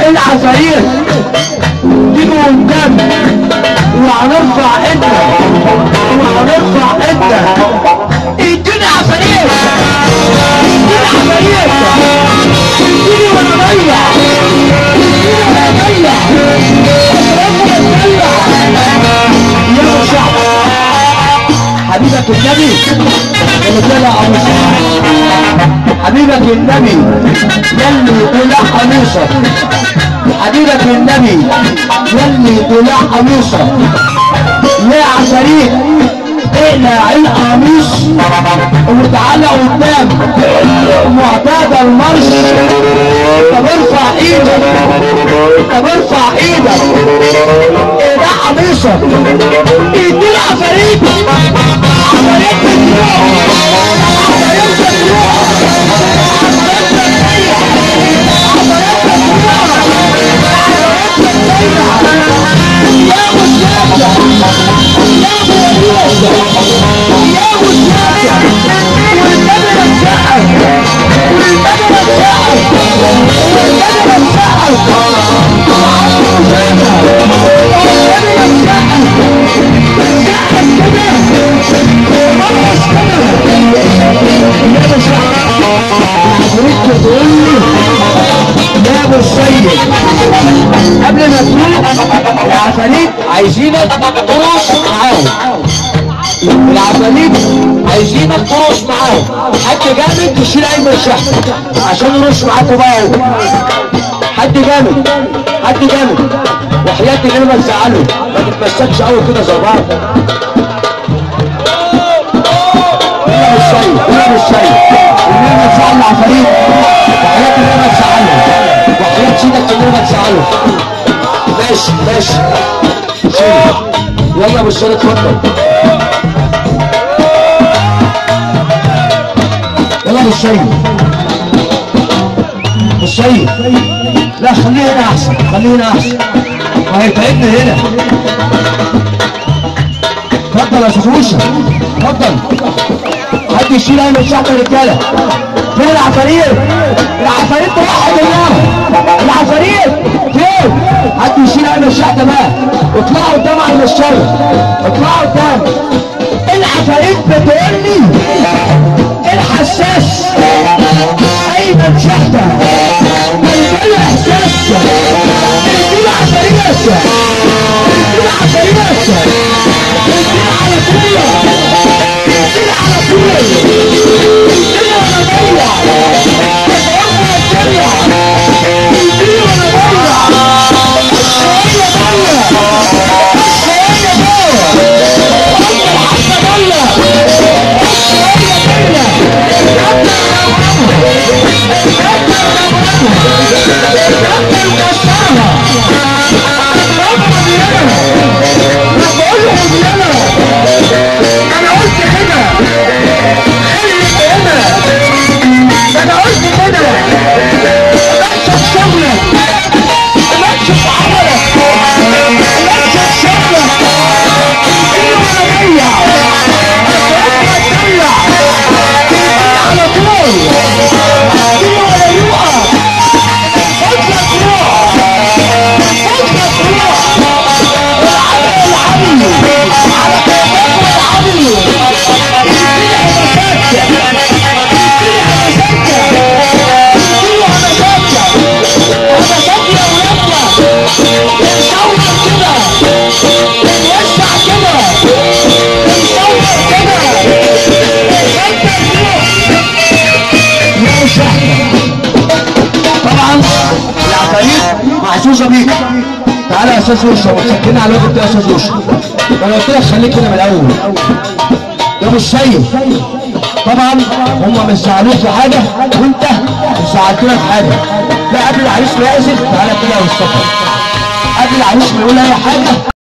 العفاريت تيجوا قدام وهنرفع ايدنا اديني عفاريت اديني وانا ضيع يا شعب حبيبك النبي اللي طلع ابو حبيبك النبي يلي طلع قميصك حبيبك النبي يلي طلع قميصك يا عفاريت اقلع القميص وتعالى قدام معتاد المرش. طب ارفع ايدك اقلع قميصك اديني عفاريت يا ابو السيد قبل ما تروح العفاريت عايزينك ترقص معاهم. العفاريت عايزينك ترقص معاهم. حد جامد تشيل ايمن شحته عشان يرقص معاكوا بقى. حد جامد وحياة اللي ما تزعله ما تتمسكش قوي كده زي بعض. يا ابو السيد اللي ما تزعل العفاريت وحياة اللي ما تزعله وحياة سيدك اللي ما تزعله. ماشي يلا يا ابو السيد اتفضل. يلا ابو السيد لا خليه هنا احسن وهيتعبنا هنا. اتفضل يا استاذ وشه اتفضل. حد يشيل ايمن شحته يا رجاله. فين العفاريت راحت النار. العفاريت فين؟ حد يشيل ايمن شحته بقى واطلعوا قدام على الشر. اطلعوا قدام. العفاريت بتقول لي الحساس ايمن شحته اديله احساس. اديله عفاريت على طول. محظوظه بيك. تعالى يا استاذ وشه وتسكني على الوقت ده يا استاذ وشه. انا قلت لك خليك كده من الاول. يا ابو السيد طبعا هم مش زعلوك في حاجه وانت ساعدتنا في حاجه. لا قبل العريس ما يعزف تعالى كده يا مصطفى، قبل العريس ما يقول اي حاجه